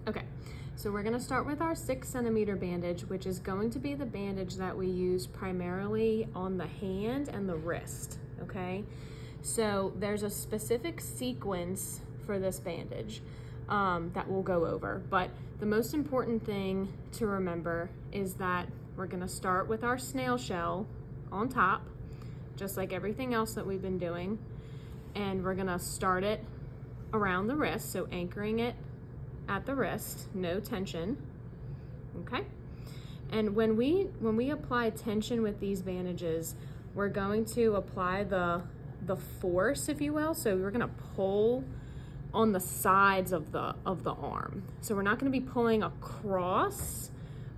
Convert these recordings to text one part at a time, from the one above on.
Okay, so we're gonna start with our 6 centimeter bandage, which is going to be the bandage that we use primarily on the hand and the wrist, okay? So there's a specific sequence for this bandage that we'll go over, but the most important thing to remember is that we're gonna start with our snail shell on top, just like everything else that we've been doing, and we're gonna start it around the wrist, so anchoring it at the wrist, no tension, okay? And when we apply tension with these bandages, we're going to apply the force, if you will. So we're gonna pull on the sides of the arm. So we're not gonna be pulling across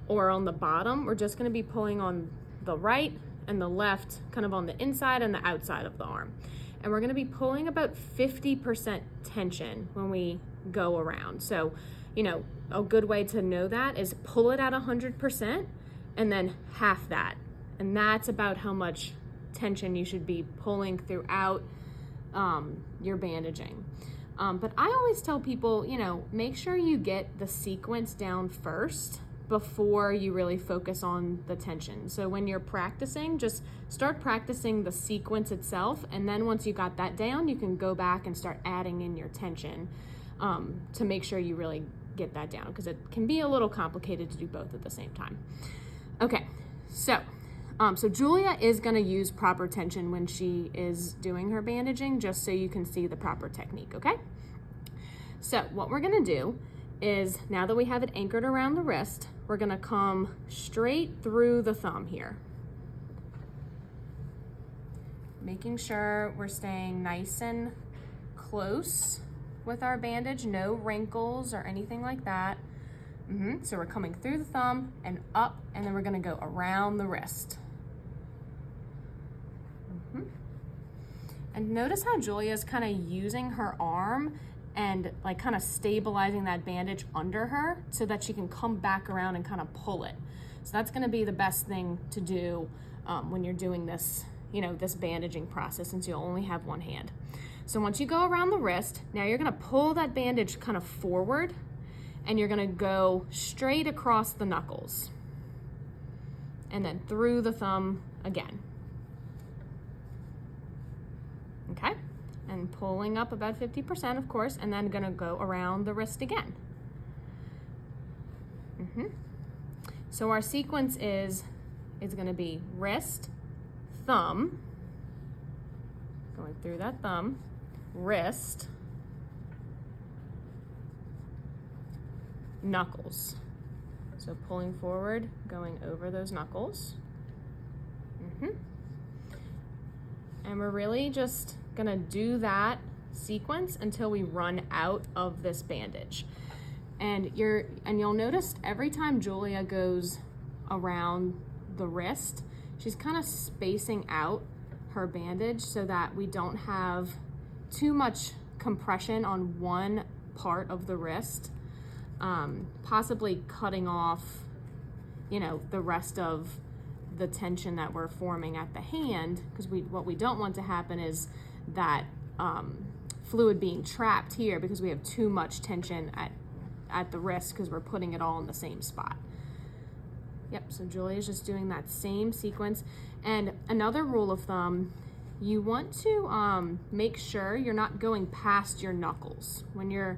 or on the bottom. We're just gonna be pulling on the right and the left, kind of on the inside and the outside of the arm. And we're gonna be pulling about 50% tension when we go around. So, you know, a good way to know that is pull it at 100% and then half that. And that's about how much tension you should be pulling throughout your bandaging. But I always tell people, you know, make sure you get the sequence down first before you really focus on the tension. So when you're practicing, just start practicing the sequence itself, and then once you got that down, you can go back and start adding in your tension to make sure you really get that down, because it can be a little complicated to do both at the same time. Okay, so Julia is gonna use proper tension when she is doing her bandaging, just so you can see the proper technique, okay? So what we're gonna do is, now that we have it anchored around the wrist, we're gonna come straight through the thumb here. Making sure we're staying nice and close with our bandage, no wrinkles or anything like that. So we're coming through the thumb and up, and then we're gonna go around the wrist. And notice how Julia's kind of using her arm and like kind of stabilizing that bandage under her so that she can come back around and kind of pull it. So that's gonna be the best thing to do when you're doing this, you know, this bandaging process, since you'll only have one hand. So once you go around the wrist, now you're gonna pull that bandage kind of forward, and you're gonna go straight across the knuckles and then through the thumb again. Okay? And pulling up about 50%, of course, and then gonna go around the wrist again. So our sequence is gonna be wrist, thumb, going through that thumb, wrist, knuckles. So pulling forward, going over those knuckles. And we're really just gonna do that sequence until we run out of this bandage. And you'll notice every time Julia goes around the wrist, she's kind of spacing out her bandage so that we don't have too much compression on one part of the wrist, possibly cutting off, you know, the rest of the tension that we're forming at the hand, because what we don't want to happen is that fluid being trapped here because we have too much tension at the wrist because we're putting it all in the same spot. Yep, so Julia's just doing that same sequence. And another rule of thumb, you want to make sure you're not going past your knuckles. When you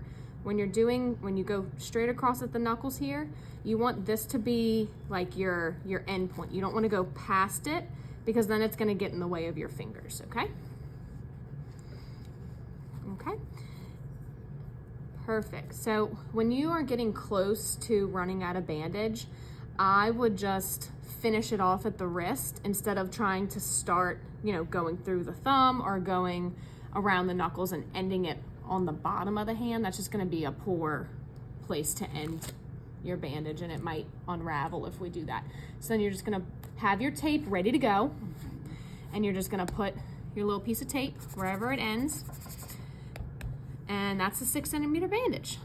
go straight across at the knuckles here, you want this to be like your end point. You don't want to go past it, because then it's going to get in the way of your fingers, okay? Okay. Perfect. So when you are getting close to running out of bandage, I would just finish it off at the wrist instead of trying to start, you know, going through the thumb or going around the knuckles and ending it on the bottom of the hand. That's just going to be a poor place to end your bandage, and it might unravel if we do that. So then you're just going to have your tape ready to go, and you're just going to put your little piece of tape wherever it ends, and that's the 6 centimeter bandage.